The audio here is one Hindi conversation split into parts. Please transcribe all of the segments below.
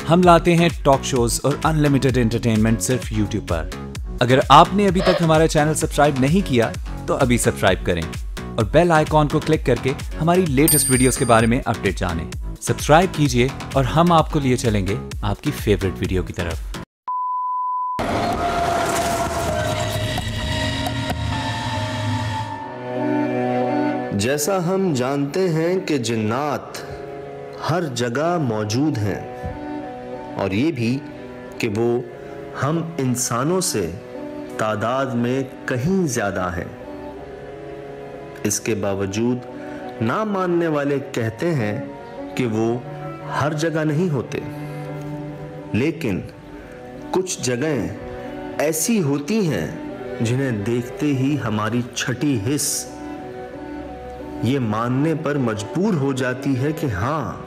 हम लाते हैं टॉक शोज और अनलिमिटेड एंटरटेनमेंट सिर्फ यूट्यूब पर। अगर आपने अभी तक हमारा चैनल सब्सक्राइब नहीं किया तो अभी सब्सक्राइब करें और बेल आइकॉन को क्लिक करके हमारी लेटेस्ट वीडियोस के बारे में अपडेट जानें। सब्सक्राइब कीजिए और हम आपको लिए चलेंगे आपकी फेवरेट वीडियो की तरफ। जैसा हम जानते हैं कि जिन्नात हर जगह मौजूद हैं और ये भी कि वो हम इंसानों से तादाद में कहीं ज़्यादा हैं। इसके बावजूद ना मानने वाले कहते हैं कि वो हर जगह नहीं होते, लेकिन कुछ जगहें ऐसी होती हैं जिन्हें देखते ही हमारी छठी हिस्स ये मानने पर मजबूर हो जाती है कि हाँ,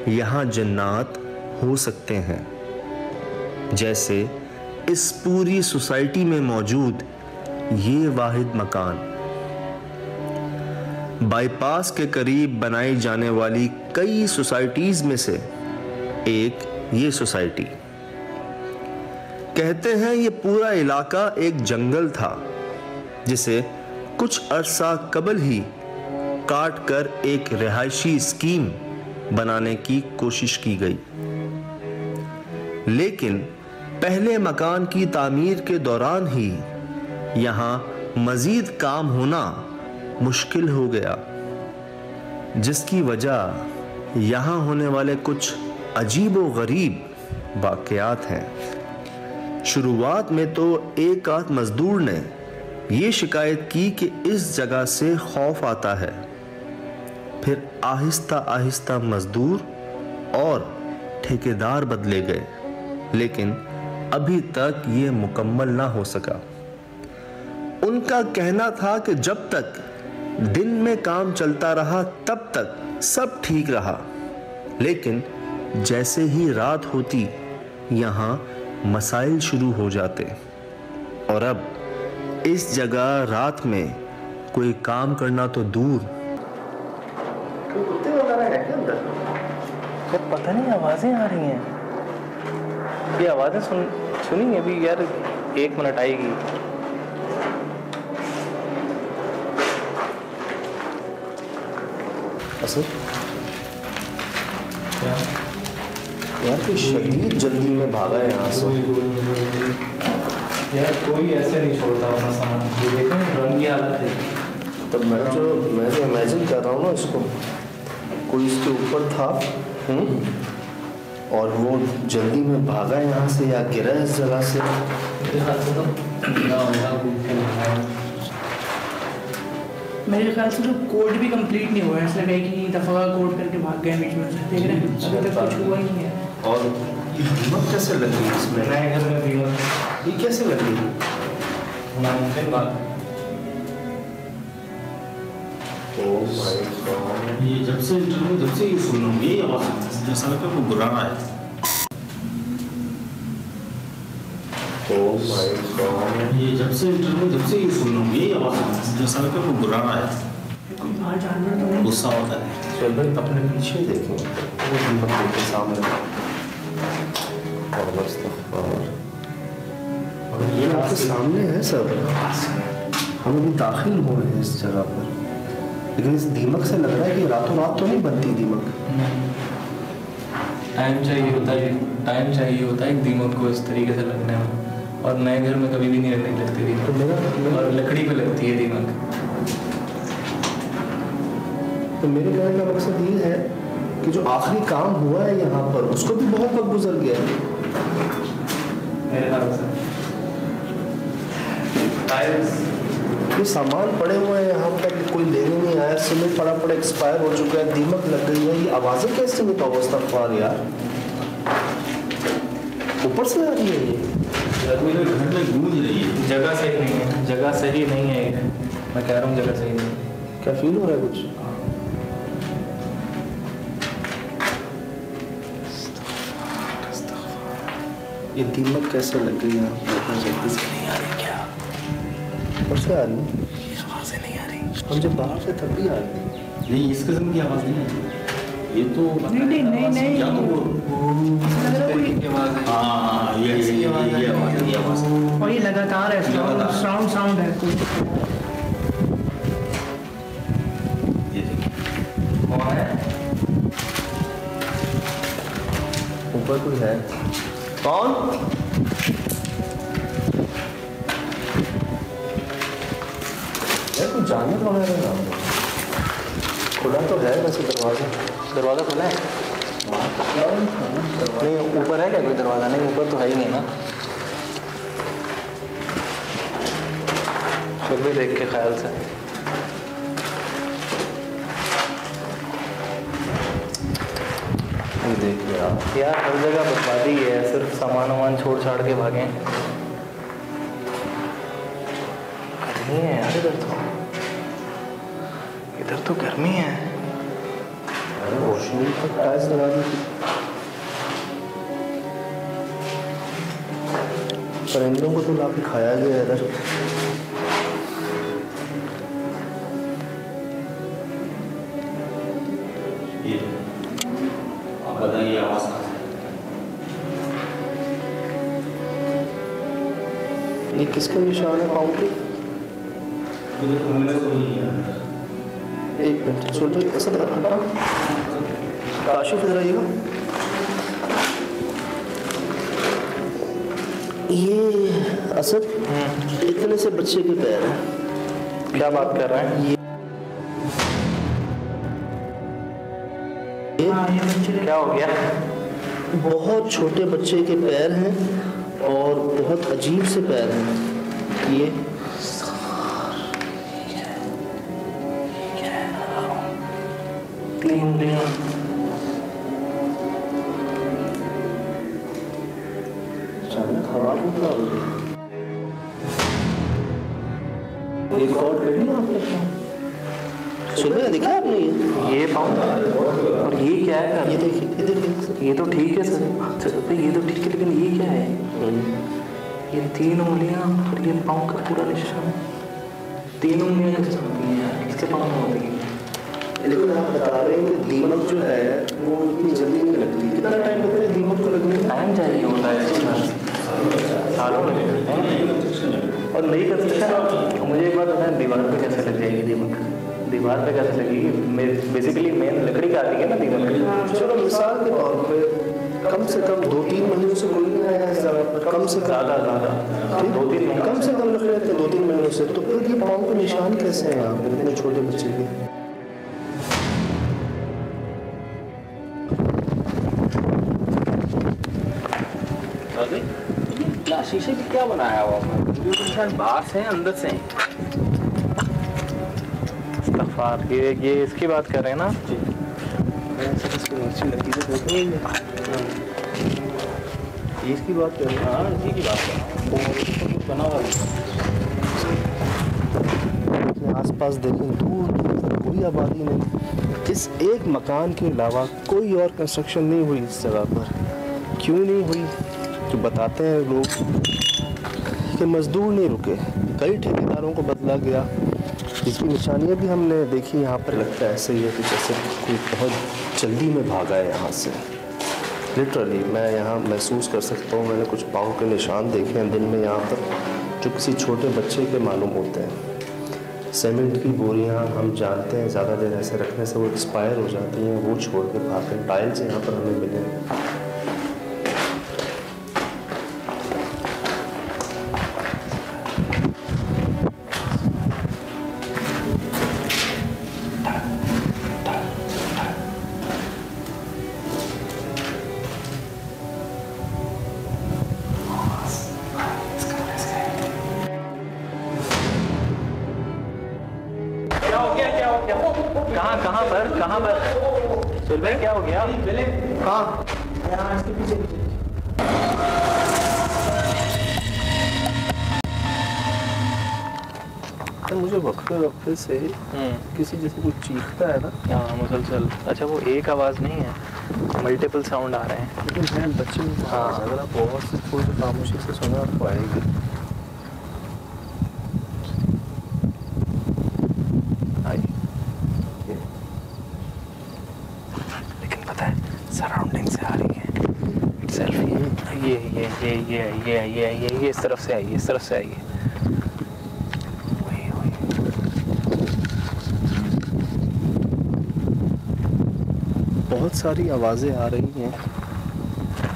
यहाँ जिन्नात हो सकते हैं। जैसे इस पूरी सोसाइटी में मौजूद ये वाहिद मकान, बाईपास के करीब बनाई जाने वाली कई सोसाइटीज में से एक ये सोसाइटी। कहते हैं ये पूरा इलाका एक जंगल था जिसे कुछ अरसा कबल ही काट कर एक रिहायशी स्कीम बनाने की कोशिश की गई, लेकिन पहले मकान की तामीर के दौरान ही यहां मजीद काम होना मुश्किल हो गया, जिसकी वजह यहां होने वाले कुछ अजीब व गरीब वाकयात हैं। शुरुआत में तो एक आध मजदूर ने ये शिकायत की कि इस जगह से खौफ आता है। फिर आहिस्ता आहिस्ता मजदूर और ठेकेदार बदले गए, लेकिन अभी तक ये मुकम्मल ना हो सका। उनका कहना था कि जब तक दिन में काम चलता रहा तब तक सब ठीक रहा, लेकिन जैसे ही रात होती यहाँ मसाइल शुरू हो जाते और अब इस जगह रात में कोई काम करना तो दूर। कुत्ते वगैरह है क्या अंदर? तो पता नहीं, आवाजें आ रही हैं। ये आवाजें सुनी अभी यार, 1 मिनट आएगी। असर क्या यार, कोई शदीद जल्दी में भागा है यहाँ से। यार कोई ऐसे नहीं छोड़ता अपना सामान। ये देखें ड्रम की हालत है। तब मैं जो इमेजिन कर रहा हूँ ना, इसको कोई इसके ऊपर था और वो जल्दी में भागा यहाँ से या गिरा इस जगह से। मेरे ख्याल से तो कोड भी कंप्लीट नहीं हुआ है, इसलिए कहीं की दफ़ा कोड करके भाग गए बीच में से। देख रहे हैं अभी तक कुछ हुआ ही नहीं है। और दीमक कैसे लग रही इसमें? नए घर में दीमक ये कैसे लग रही? नामुमकिन बात। ये जब से ये सुनूंगी ये आवाज जैसा लगता है वो बुरा रहा है। ये जब से ये सुनूंगी ये आवाज जैसा लगता है वो बुरा रहा है। कोई बाहर जानवर तो नहीं? गुस्सा होता है। चल भाई अपने पीछे देखें, वो दीमक के सामने और ये आपके सामने है सब। हम अभी दाखिल हुए हैं इस जगह पर, लेकिन इस दीमक से लग रहा है कि रातों रात तो नहीं बनती दीमक। टाइम चाहिए होता है एक दीमक को इस तरीके से लगने में, और नए घर में कभी भी नहीं लगती दीमक, और लकड़ी पे लगती है दीमक। तो मेरे कहने का मकसद ये है कि जो आखिरी काम हुआ है यहाँ पर उसको भी बहुत वक्त गुजर गया है मेरे ख्याल से। ये सामान पड़े हुए हैं यहाँ पर, कोई लेने नहीं आया, सीमेंट पड़ा एक्सपायर हो चुका है, दीमक लग गई है। ये आवाज़ें कैसे नहीं तो अवस्था यार ऊपर से आ रही है। ये मेरे घर में गूंज रही है। जगह सही नहीं है, जगह सही नहीं है। मैं कह रहा हूँ जगह सही नहीं है। क्या फील हो रहा है कुछ? ये दीमक कैसे लग गई है? जल्दी से नहीं आ रही क्या? ऊपर से आ रही है, आवाज़ें नहीं आ रही। हम जब बाहर से तब भी आ रही है। नहीं, इस किस्म की आवाज़ नहीं है। ये तो नहीं या तो वो साउंड है कोई। ये देखिए कौन है? ऊपर कोई है? कौन? यार तू जाने कौन है? खुला तो है वैसे दरवाजा। दरवाजा खुला है? नहीं ऊपर है क्या कोई दरवाजा? नहीं ऊपर तो है ही नहीं ना। फिर भी देख के ख्याल से। ये देख यार हर जगह बर्बादी है, सिर्फ सामान वामान छोड़ छाड़ के भागे। गर्मी है यार इधर तो गर्मी है। रोशनी तो टाइल्स लगा दी थी। परिंदों को तो ला के खाया गया इधर। ये आप बताइए आवाज़ कहाँ से? ये किसका निशान है पाँव की? मुझे तो हमने को नहीं किया। एक मिनट सुन तो ऐसा हटा। काशिफ इधर आइएगा। ये असद इतने से बच्चे के पैर हैं। क्या बात कर रहे हैं? हाँ ये बच्चे क्या हो गया? बहुत छोटे बच्चे के पैर हैं और बहुत अजीब से पैर हैं। ये तीन दिन खराब होता है। रिकॉर्ड कर लिया आपने? सुबह देखा आपने? ये पाँव और ये क्या है? ये देखिए ये तो ठीक है सर। ये तो ठीक है लेकिन ये क्या है? ये 3 उंगलियां और ये पाँव का पूरा निशान। 3 उंगलियां कैसे होती हैं? इससे पाँव में होती है। लेकिन आप बता रहे हैं कि दीमक जो है वो इतनी जल्दी नहीं लगती। कितना टाइम लगता है दीमक को लगने? टाइम चाहिए होता है सालों में और नहीं कर सकता। मुझे एक बात बताएं, दीवार पे कैसे लग जाएगी दीमक? दीवार पे कैसे लगेगी? बेसिकली मेन लकड़ी का आती है ना दीमक। चलो मिसाल के तौर पे कम से कम 2-3 महीनों से कोई नहीं आया इस जगह पर। कम से ज़्यादा 2-3 महीने कम से कम लग रहे थे 2-3 महीनों से। तो फिर ये पाँव के निशान कैसे हैं यहाँ पे इतने छोटे बच्चे के? शीशे की क्या बनाया हुआ है? बाहर से हैं अंदर से हैं? ये इसकी बात कर रहे हैं ना? इसकी बात कर रहे हैं? हाँ इसी की बात कर रहे हैं। बना हुआ आसपास देखें दूर कोई आबादी नहीं। इस एक मकान के अलावा कोई और कंस्ट्रक्शन नहीं हुई इस जगह पर। क्यों नहीं हुई? तो बताते हैं लोग कि मजदूर नहीं रुके, कई ठेकेदारों को बदला गया। इसकी निशानियां भी हमने देखी यहाँ पर। लगता है ऐसे ही है कि जैसे कोई बहुत जल्दी में भागा है यहाँ से। लिटरली मैं यहाँ महसूस कर सकता हूँ। मैंने कुछ पाँव के निशान देखे हैं दिन में यहाँ पर जो किसी छोटे बच्चे के मालूम होते हैं। सीमेंट की बोरियाँ हम जानते हैं ज़्यादा देर ऐसे रखने से वो एक्सपायर हो जाती हैं, वो छोड़ के भागते हैं। टाइल्स यहाँ पर हमें मिले। कहाँ पर सुल भाई क्या हो गया? कहाँ? यहाँ इसके पीछे मुझे वक्त से किसी जैसे कुछ चीखता है ना। हाँ मुसलसल। अच्छा वो एक आवाज़ नहीं है, मल्टीपल साउंड आ रहे हैं। लेकिन मैं बच्चे में हाँ अगर आप बहुत से थोड़ी खामोशी से सुना आपको आएगी। सराउंडिंग से आ रही है इटसेल्फ। ये इस तरफ से आई है, इस तरफ से आई है। बहुत सारी आवाज़ें आ रही हैं,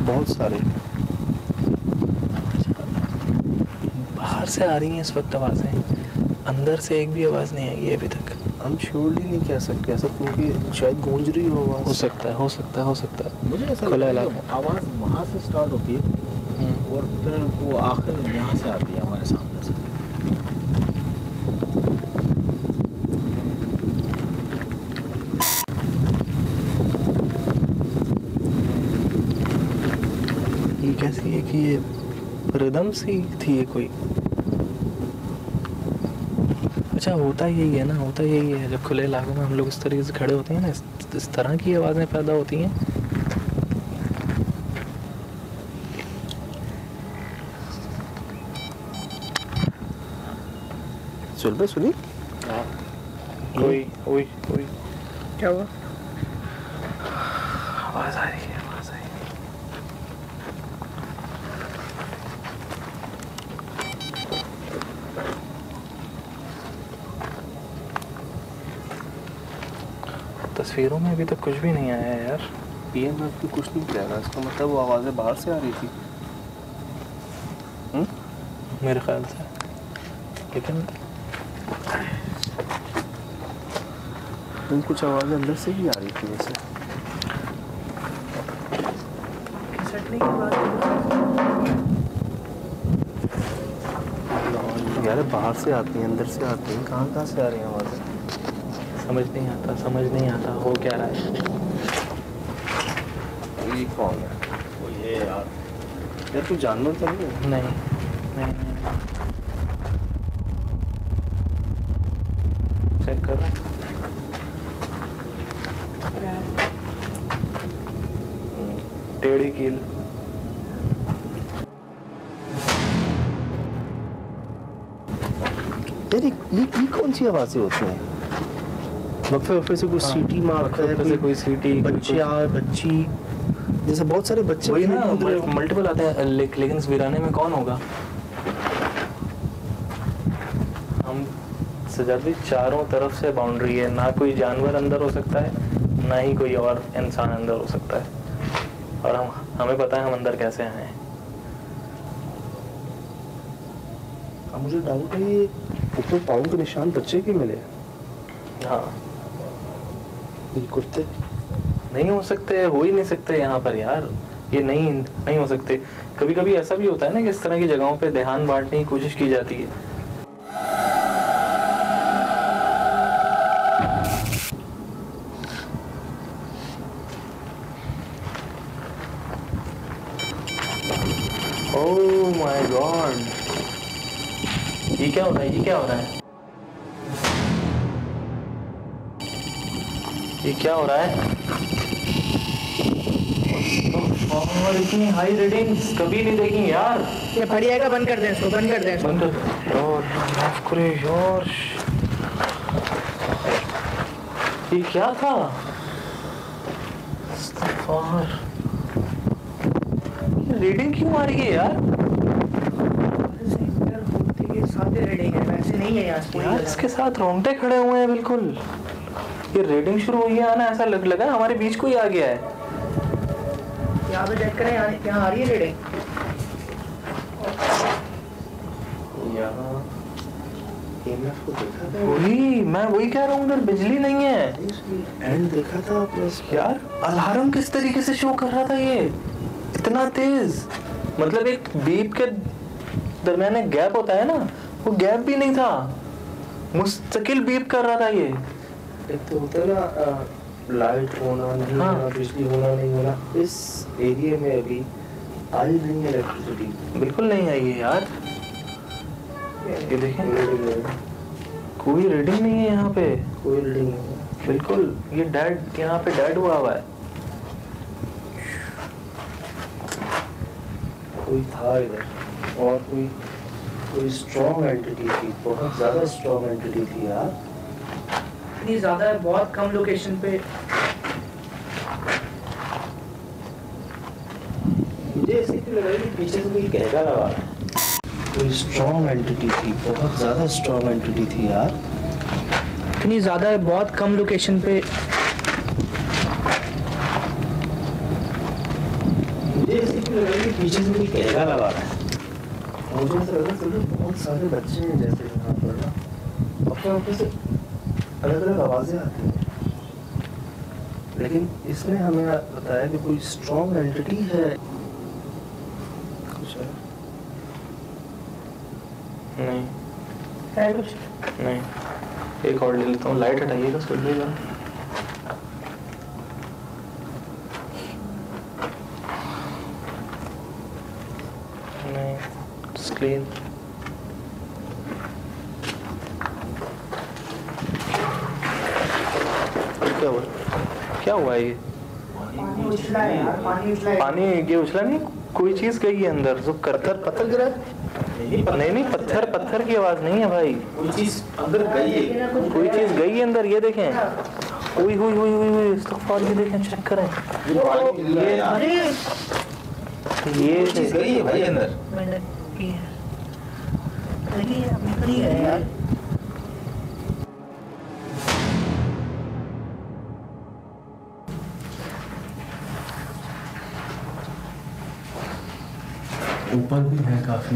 बहुत सारी बाहर से आ रही हैं इस वक्त आवाज़ें, अंदर से एक भी आवाज़ नहीं आई है अभी तक। हम श्योरली नहीं कह सकते ऐसा, क्योंकि शायद गूंज रही हो आवाज़। हो सकता है, हो सकता है, हो सकता है। मुझे ऐसा खुला लगता है इलाका। आवाज़ वहाँ से स्टार्ट होती है और फिर वो आखिर यहाँ से आती है हमारे सामने से। ये कैसी है कि ये रिदम सी थी ये कोई। अच्छा, होता यही है ना, होता यही है जब खुले इलाकों में हम लोग इस तरीके से खड़े होते हैं ना, इस तरह की आवाज़ें पैदा होती हैं। चल बे सुनी कोई कोई कोई क्या हुआ? आवाज़ आ रही है, आवाज़ आ रही है। तस्वीरों में अभी तक कुछ भी नहीं आया है यार। EMF भी कुछ नहीं कह रहा, इसका मतलब वो आवाज़ें बाहर से आ रही थी मेरे ख्याल से। लेकिन कुछ आवाज़ें अंदर से भी आ रही थी वैसे। सटने के बाद यार बाहर से आती हैं, अंदर से आती हैं, कहाँ से आ रही हैं आवाज़ें? समझ नहीं आता, समझ नहीं आता हो क्या रहा है। ये कौन है? वो ये यार तू जानवर तो नहीं है? नहीं नहीं, चेक करो। टेढ़ी कील। यार ये कौन सी आवाज़ें होती हैं? वक्फे वक्फे से कुछ सीटी मारता है, कोई सीटी, बच्चे आ बच्ची, जैसे बहुत सारे बच्चे वही ना मल्टीपल आते हैं। लेकिन इस वीराने में कौन होगा? हम सजादी चारों तरफ से बाउंड्री है, ना कोई जानवर अंदर हो सकता है, ना ही कोई और इंसान अंदर हो सकता है, और हमें पता है हम अंदर कैसे आए हैं। अब मुझे डाउट है ये ऊपर पाँव के निशान बच्चे के मिले। हाँ, ये कुत्ते नहीं हो सकते, हो ही नहीं सकते यहाँ पर यार, ये नहीं हो सकते। कभी कभी ऐसा भी होता है ना कि इस तरह की जगहों पे ध्यान बांटने की कोशिश की जाती है। ओह माय गॉड, ये क्या हो रहा है? ये क्या हो रहा है? ये क्या हो रहा है? और इतनी हाई रीडिंग्स कभी नहीं देखी यार। ये बढ़िया का बंद कर दें इसको, बंद कर दें इसको। बंद कर यार, माफ करे यार। ये क्या था? रीडिंग क्यों आ रही है यार? साथ रीडिंग है, वैसे नहीं है यार इसके साथ रोंगटे खड़े हुए हैं बिल्कुल। ये रीडिंग शुरू हुई है ना, ऐसा लगा हमारे बीच कोई आ गया है। यहाँ पे चेक करें, यहाँ आ रही है रीडिंग। वही मैं वही कह रहा हूँ, उधर बिजली नहीं है। एंड देखा था आपने यार अलार्म किस तरीके से शो कर रहा था ये इतना तेज, मतलब एक बीप के दरमियान एक गैप होता है ना, वो गैप भी नहीं था, मुस्तकिल बीप कर रहा था ये। एक तो होता है ना लाइट होना नहीं होना, बिजली होना नहीं होना, इस एरिया में अभी आई नहीं है इलेक्ट्रिसिटी, बिल्कुल नहीं आई है यार। ये देखें, कोई रीडिंग नहीं है यहाँ पे, कोई रीडिंग नहीं। बिल्कुल ये डेड, यहाँ पे डेड हुआ है। कोई था इधर, और कोई स्ट्रॉन्ग एंटिटी थी, बहुत ज्यादा स्ट्रॉन्ग एंटिटी थी यार। इतनी ज्यादा है, बहुत कम लोकेशन पे। मुझे ऐसे ही लग रहा है कि पीछे से कोई गहरा लगा रहा है। कोई स्ट्रॉन्ग एंटिटी थी, बहुत ज्यादा स्ट्रॉन्ग एंटिटी थी यार। इतनी ज्यादा है, बहुत कम लोकेशन पे। मुझे ऐसी क्यों लग रहा है कि पीछे से कोई कैमरा लगा रहा है। मुझे ऐसा लग रहा है बहुत सारे बच्चे हैं जैसे यहाँ पर ना, अपने अपने से अलग अलग आवाज़ें आती हैं, लेकिन इसने हमें बताया कि कोई स्ट्रॉन्ग एंटिटी है। कुछ है? नहीं है कुछ? नहीं, एक और ले लेता हूँ। लाइट हटाइएगा सुनिए का। नहीं, स्क्रीन क्या हुआ? क्या हुआ ये? पानी उछला है यार, पानी उछला है। पानी ये उछला नहीं, कोई चीज गई है अंदर जो करकर पत्थर गिरा है? नहीं, पत्थर की आवाज नहीं है भाई, कोई चीज अंदर गई है, कोई चीज गई है अंदर। ये देखें, हुई इस्तग़फ़ार, ये देखें, चेक करें। ये चीज गई है भाई अंदर। मैंने की है, लगी है, निकल ही गया यार। ऊपर भी है काफी,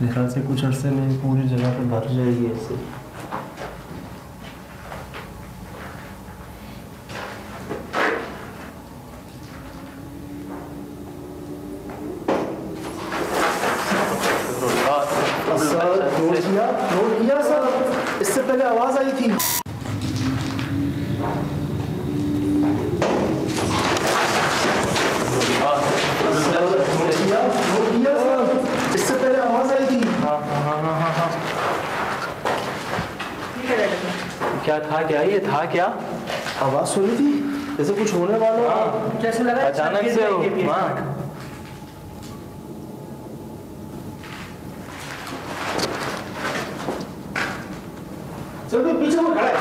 मेरे ख्याल से कुछ अरसे में पूरी जगह पे भर जाएगी ऐसे। नोट किया सर, इससे पहले आवाज आई थी। इससे पहले आवाज आई थी। हाँ। क्या था? क्या ये था? क्या आवाज सुनी थी जैसे कुछ होने वाला? हाँ, जैसे लगा अचानक से हो। हाँ, चलो पीछे वो खड़ा है।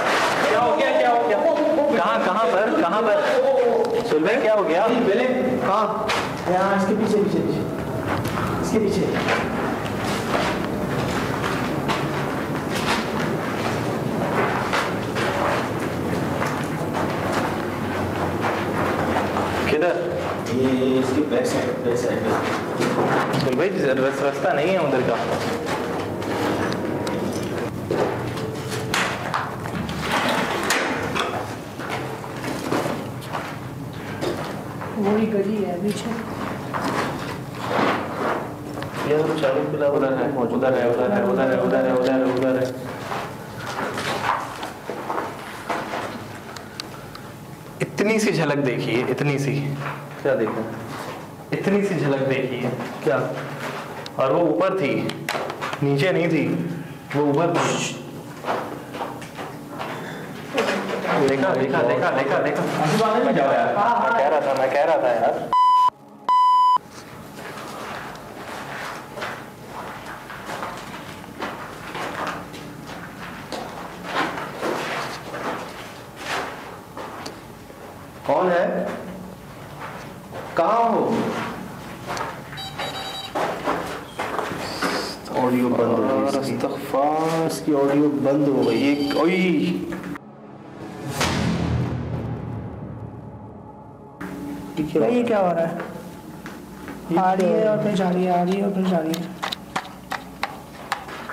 क्या हो गया? कहाँ पर सुन भाई, क्या हो गया? पहले कहाँ? यहाँ इसके पीछे इसके पीछे। किधर? ये इसकी बैक साइड सुन भाई, रास्ता नहीं है उधर का। वही गली है पीछे। ये तो चालू खुला उधर है। इतनी सी झलक देखिए, इतनी सी। क्या देखा? इतनी सी झलक देखिए। क्या? और वो ऊपर थी, नीचे नहीं थी, वो ऊपर थी। देखा। मैं कह रहा था यार। कौन है? कहाँ हो? ऑडियो बंद हो गई। इस्तग़फ़ार, इसकी ऑडियो बंद हो गई। भाई ये क्या हो रहा है? आ रही है और फिर जा रही है, आ रही है और फिर जा रही है।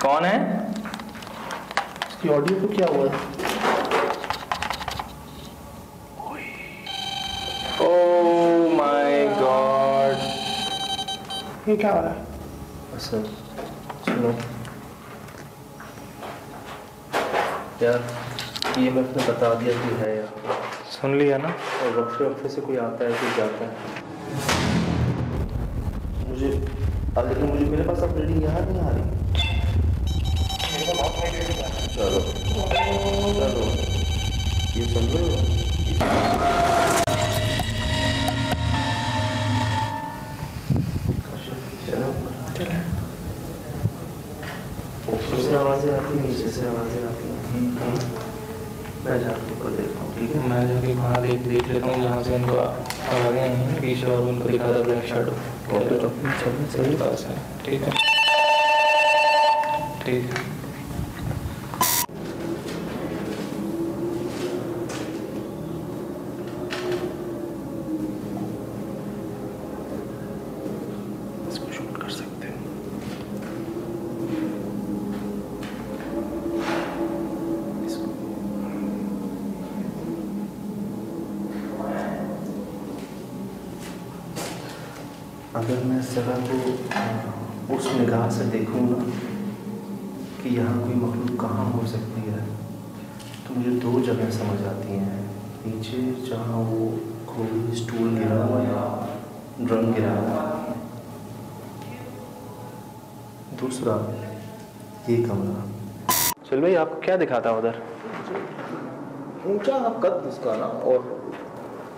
कौन है? इसकी ऑडियो को क्या हुआ है? ओह माय गॉड, ये क्या हो रहा है? सर सुनो यार, ये मैं अपने बता दिया कि है यार। सुन लिया ना? और वक्फे से कोई आता है कोई जाता है। लेकिन मुझे मेरे पास अब रीडिंग यहाँ नहीं आ रही। चलो ये सुन रहे हो? ऊपर से आवाजें आती हैं, नीचे से आवाजें आती हैं। मैं जाके ऊपर देखता हूँ, ठीक है? मैं जाके वहाँ देख लेता हूँ जहाँ से उनको आवाज़ें आई हैं पीछे, और उनको दिखा था ब्लैक शैडो। सही पास है, ठीक है? ठीक है। अगर मैं इस जगह को उस निगाह से देखूँ ना कि यहाँ कोई मखलूक कहाँ हो सकती है, तो मुझे दो जगह समझ आती हैं। नीचे जहाँ वो कोई स्टूल गिरा हुआ या ड्रम गिरा हुआ, दूसरा ये कमरा। चल भाई, आपको क्या दिखा था उधर? ऊंचा कद उसका ना, और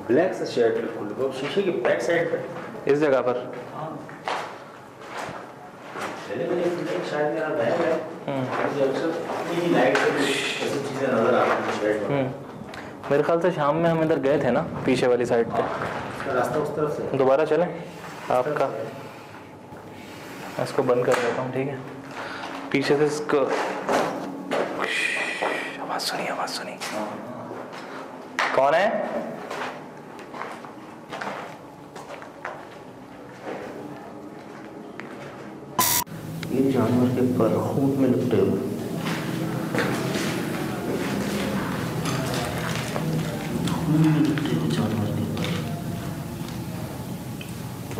ब्लैक सा शर्ट बिल्कुल, वो शीशे की बैक साइड पे इस जगह पर। शायद मेरा बैग है, लाइट से ऐसी चीजें नजर आ रही हैं शर्ट में। मेरे ख्याल से शाम में हम इधर गए थे ना, पीछे वाली साइड पे। रास्ता उस तरफ से। दोबारा चलें आपका, इसको बंद कर देता हूँ, ठीक है? पीछे से इसको आवाज सुनी। कौन है? ये जानवर के पर खून में लपटे हुए। जानवर के पर।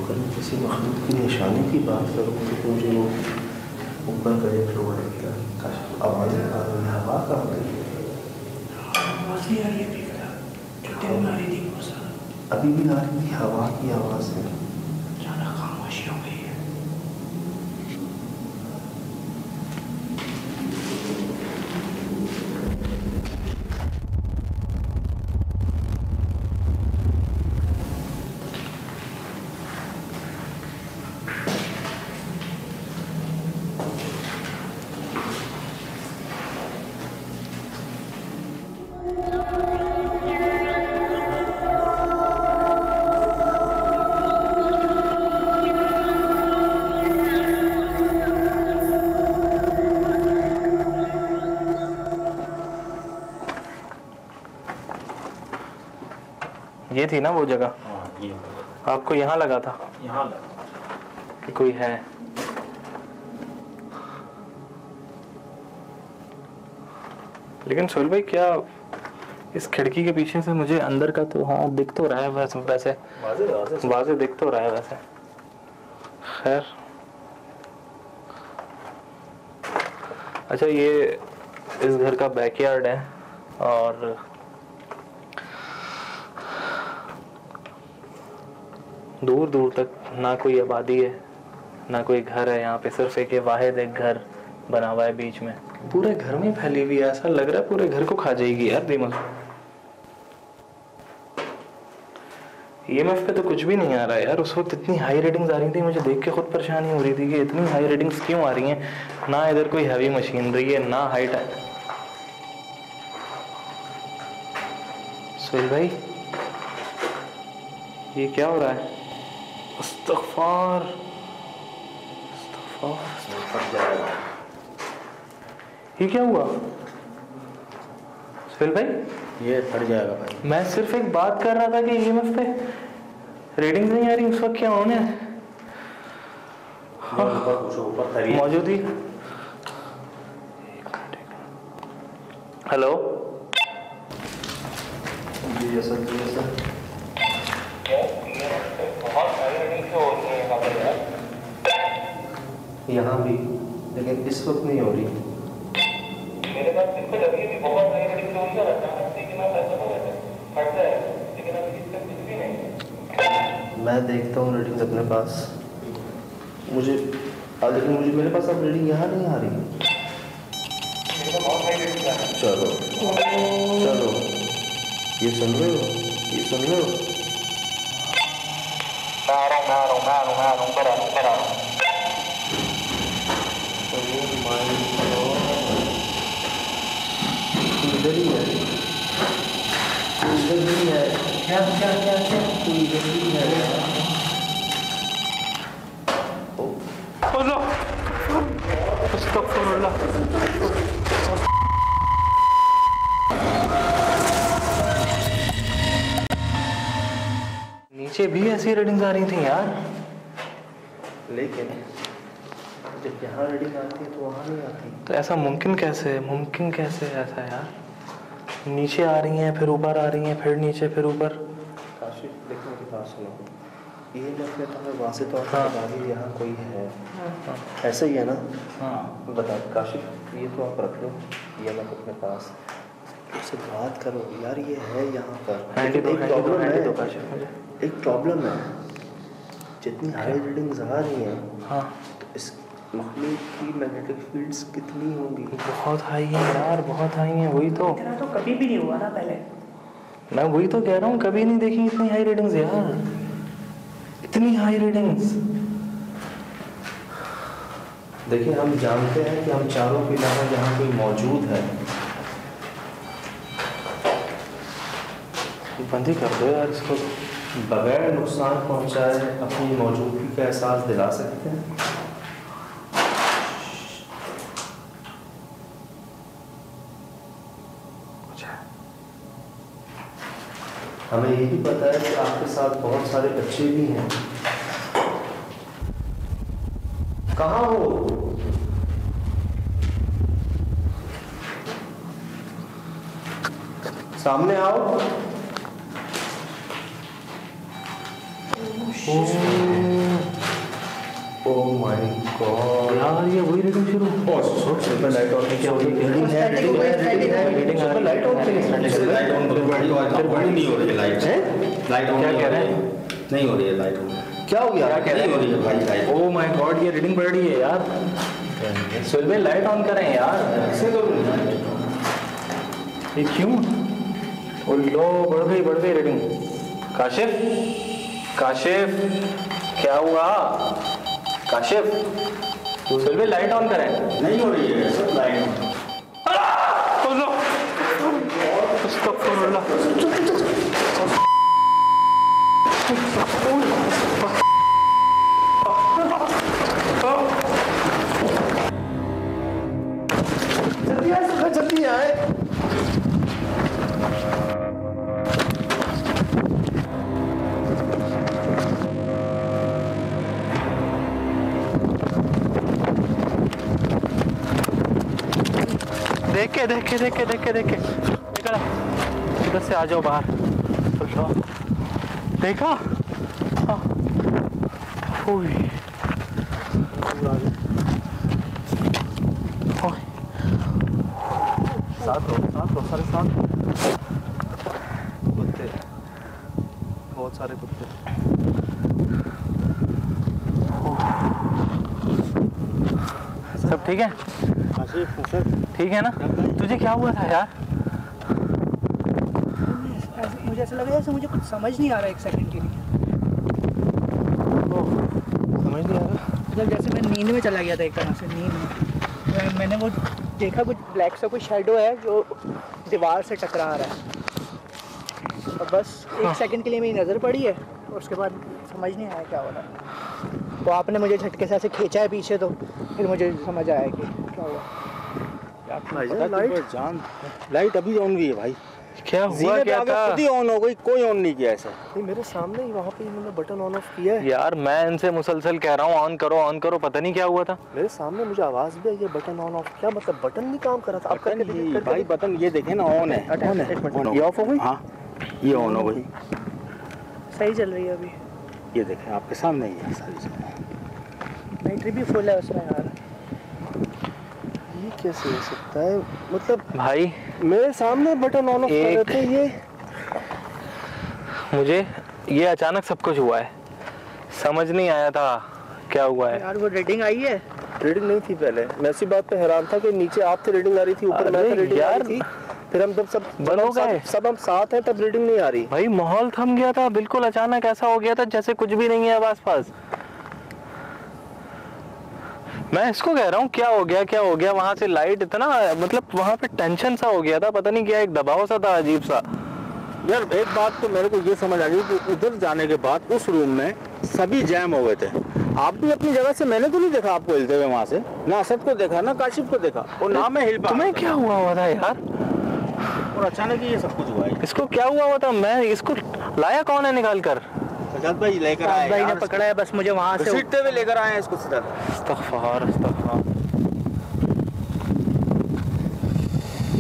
अगर मैं किसी मखलूक की निशानी की बात करूँ तो मुझे वो ऊपर का एक रोड लगता है। आवाज़ आ रही है, हवा कहाँ गई? आवाज़ नहीं आ रही है जो दिन आ रही थी वो सारा। अभी भी आ रही थी, हवा की आवाज़ है। ज़्यादा खामोशी हो गई है। ये थी ना वो जगह? हाँ, ये आपको यहाँ लगा था यहाँ लगा कि कोई है? लेकिन सोहेल भाई, क्या इस खिड़की के पीछे से मुझे अंदर का तो हाँ दिख तो रहा है, वैसे वाज़े दिख तो रहा है वैसे। खैर, अच्छा, ये इस घर का बैकयार्ड है और दूर दूर तक ना कोई आबादी है, ना कोई घर है यहाँ पे। सिर्फ एक वाहिद एक घर बना हुआ है बीच में, पूरे घर में फैली हुई है। ऐसा लग रहा है पूरे घर को खा जाएगी यार दीमक। EMF पे तो कुछ भी नहीं आ रहा है यार। उस वक्त इतनी हाई रेटिंग्स आ रही थी, मुझे देख के खुद परेशानी हो रही थी कि इतनी हाई रेटिंग्स क्यों आ रही हैं। ना इधर कोई हैवी मशीनरी है, ना हाई टाइम। सोहेल भाई, ये क्या हो रहा है? इस्तग़फ़ार, ये क्या हुआ सोहेल भाई? ये फट जाएगा भाई। मैं सिर्फ एक बात कर रहा था कि EMF पे रीडिंग्स नहीं आ रही। उस वक्त क्या होने ऊपर मौजूद ही। हेलो जी सर, जी सर। यहाँ भी, लेकिन इस वक्त नहीं हो रही। मेरे पास बिल्कुल अभी भी बहुत सारी रेटिंग हो रही है, लेकिन आप ऐसा हो जाता है, फट जाए, लेकिन अभी इसका कुछ भी नहीं। मैं देखता हूँ रेटिंग अपने पास। मुझे लेकिन मेरे पास अब रेटिंग यहाँ नहीं आ रही। मेरे को बहुत सारी रेटिंग आ रही है। चलो चलो, ये सुन रहे हो? ये सुन रहे हो? इधर ही है, इधर ही है। क्या क्या क्या क्या? तू इधर ही है। अस्तग़फ़िरुल्लाह। नीचे भी ऐसी रीडिंग्स आ रही थी यार। लेकिन जब यहाँ रेटिंग आती है तो वहाँ नहीं आती। तो ऐसा मुमकिन कैसे है ऐसा यार? नीचे आ रही हैं, फिर ऊपर आ रही हैं, फिर नीचे, फिर ऊपर। काशिफ, देखने की बात सुनो। ये मैं कहता हूँ वहाँ से तो आपको बता दी यहाँ कोई है। ऐसा ही है ना? हाँ बता काशिफ, ये तो आप रख लो, ये मैं अपने पास उससे बात करो यार, ये है यहाँ पर। एक प्रॉब्लम है, जितनी हाई रीडिंग्स आ रही हैं तो इस मखलूक की मैग्नेटिक फील्ड्स कितनी होंगी? बहुत हाई है यार, बहुत हाई है। वही तो कभी भी नहीं हुआ ना पहले। मैं वही तो कह रहा हूँ, कभी नहीं देखी इतनी हाई रीडिंग्स यार, इतनी हाई रीडिंग्स। देखिए हम जानते हैं कि हम चारों के अलावा यहाँ कोई मौजूद है। बंद ही कर दो यार इसको। बगैर नुकसान पहुँचाए अपनी मौजूदगी का एहसास दिला सकते हैं। हमें यही पता है कि आपके साथ बहुत सारे बच्चे भी हैं। कहाँ हो? सामने आओ। ओह माय गॉड यार ये वही रीडिंग शुरू। लाइट ऑन क्या हुई? रीडिंग है, रीडिंग है, लाइट ऑन नहीं हो रही है लाइट है। लाइट ऑन क्या कह रहे हैं? नहीं हो रही है लाइट ऑन। क्या हो गया? क्या कह रहे हैं भाई? ओह माय गॉड, ये रीडिंग बढ़ रही है यार। सुहेल भाई लाइट ऑन करें यार। ये क्यों? ओ लो, बढ़ गई रीडिंग। काशिफ, काशिफ क्या हुआ? काशिफ, सुहेल भाई लाइट ऑन करें। नहीं हो रही है सर लाइट ऑन। जल्दी आए। देखे इधर से आ जाओ बाहर। देखा? साथ लो सारे साथ। कुत्ते, बहुत सारे कुत्ते। सब ठीक है? ठीक है ना? तुझे क्या हुआ था यार? मुझे ऐसा लग रहा है जैसे मुझे कुछ समझ नहीं आ रहा एक सेकंड के लिए। समझ नहीं आ रहा। मतलब जैसे मैं नींद में चला गया था एक तरह से। नींद में मैंने वो देखा, कुछ ब्लैक सा कोई शैडो है जो दीवार से टकरा रहा है, और बस एक सेकंड के लिए मेरी नज़र पड़ी है और उसके बाद समझ नहीं आया क्या हो रहा है। तो आपने मुझे झटके से ऐसे खींचा है पीछे, तो फिर मुझे समझ आया कि क्या हुआ। लाइट अभी ऑन हुई है भाई। क्या हुआ? क्या था? खुद ही ऑन हो गई, कोई ऑन नहीं किया ऐसा। नहीं मेरे सामने ही वहाँ पे इन्होंने बटन ऑन ऑफ किया है। यार मैं इनसे मुसलसल कह रहा हूँ ऑन करो, पता नहीं क्या हुआ था। मेरे सामने मुझे आवाज भी आई है बटन ऑन ऑफ। क्या मतलब बटन नहीं काम कर रहा था? बटन भाई बटन ये देखे ना ऑन है। ये ऑफ हो गई? हाँ ये ऑन हो गई, सही चल रही है अभी। ये देखें आपके सामने ही है सारी चीज़ें। बैटरी भी फुल है उसमें यार। ये कैसे हो सकता है? मतलब भाई मेरे सामने बटन ऑन ऑफ कर रहे थे ये। मुझे ये अचानक सब कुछ हुआ है, समझ नहीं आया था क्या हुआ है। यार वो रीडिंग आई है? रीडिंग नहीं थी पहले। मैं इसी बात पे हैरान था कि नीचे आप थे रीडिंग आ रही थी, ऊपर मैं था रीडिंग आ रही थी। फिर हम जब सब हम साथ हैं तब रीडिंग नहीं आ रही। भाई माहौल थम गया था बिल्कुल, अचानक ऐसा हो गया था जैसे कुछ भी नहीं है अब आसपास। मैं इसको कह रहा हूँ क्या हो गया वहां से लाइट इतना, मतलब वहां पे टेंशन सा हो गया था, पता नहीं क्या एक दबाव सा था अजीब सा। यार एक बात तो मेरे को ये समझ आ गई कि उधर जाने के बाद उस रूम में सभी जैम हो गए थे। आप भी अपनी जगह से, मैंने तो नहीं देखा आपको हिलते हुए वहां से, ना असद को देखा ना काशिफ को देखा और ना मैं हिल पा। तुम्हें क्या हुआ था यार? और अचानक ही ये सब कुछ हुआ है। इसको क्या हुआ था? मैं इसको लाया कौन है निकाल कर? सजाद भाई लेकर आए, भाई ने पकड़ा है, बस मुझे वहां से घसीटते हुए लेकर आए इसको सीधा। इस्तग़फ़ार।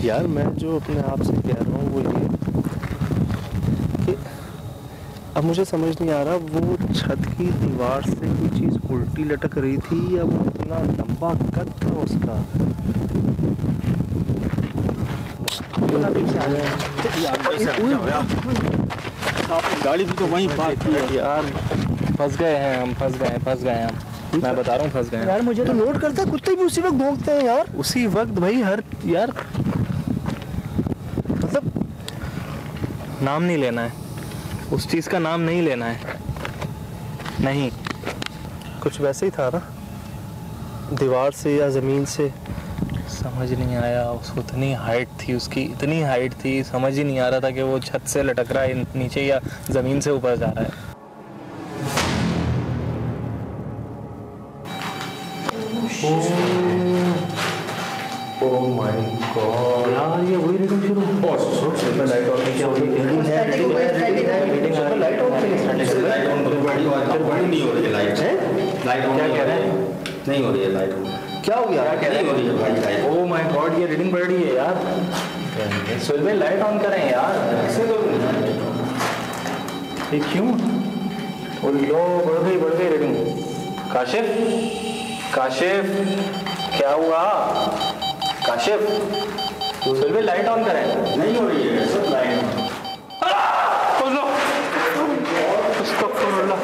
यार मैं जो अपने आप से कह रहा हूँ वो ये कि अब मुझे समझ नहीं आ रहा वो छत की दीवार से कोई चीज़ उल्टी लटक रही थी या वो इतना लंबा कद था उसका। गाड़ी भी तो वहीं पार्क की है यार। फंस गए हैं हम, फंस गए हैं हम। मैं बता रहा हूँ फंस गए हैं यार। मुझे तो नोट करता है, कुत्ते भी उसी वक्त भौंकते हैं यार। उसी वक्त भाई हर यार, मतलब नाम नहीं लेना है, उस चीज़ का नाम नहीं लेना है। नहीं, कुछ वैसे ही था ना, दीवार से या ज़मीन से। समझ नहीं आया। उसको इतनी हाइट थी, उसकी इतनी हाइट थी, समझ ही नहीं आ रहा था कि वो छत से लटक रहा है नीचे या ज़मीन से ऊपर जा रहा है। ओह माय गॉड यार, ये वही रीडिंग शुरू हो। लाइट ऑन क्या हो रही है? लाइट ऑन नहीं हो रही है। लाइट क्या कह रहे हैं? नहीं हो रही है लाइट। क्या हो गया? क्या कह रहे हैं भाई? ओह माय गॉड, ये रीडिंग बढ़ रही है यार। सुहेल भाई लाइट ऑन करें यार। ऐसे तो ये क्यों? ओ लो, बढ़ गई रीडिंग। काशिफ क्या हुआ? काशिफ सुहेल भाई लाइट ऑन करें। नहीं हो रही है सब लाइट। अस्तगफुरुल्लाह।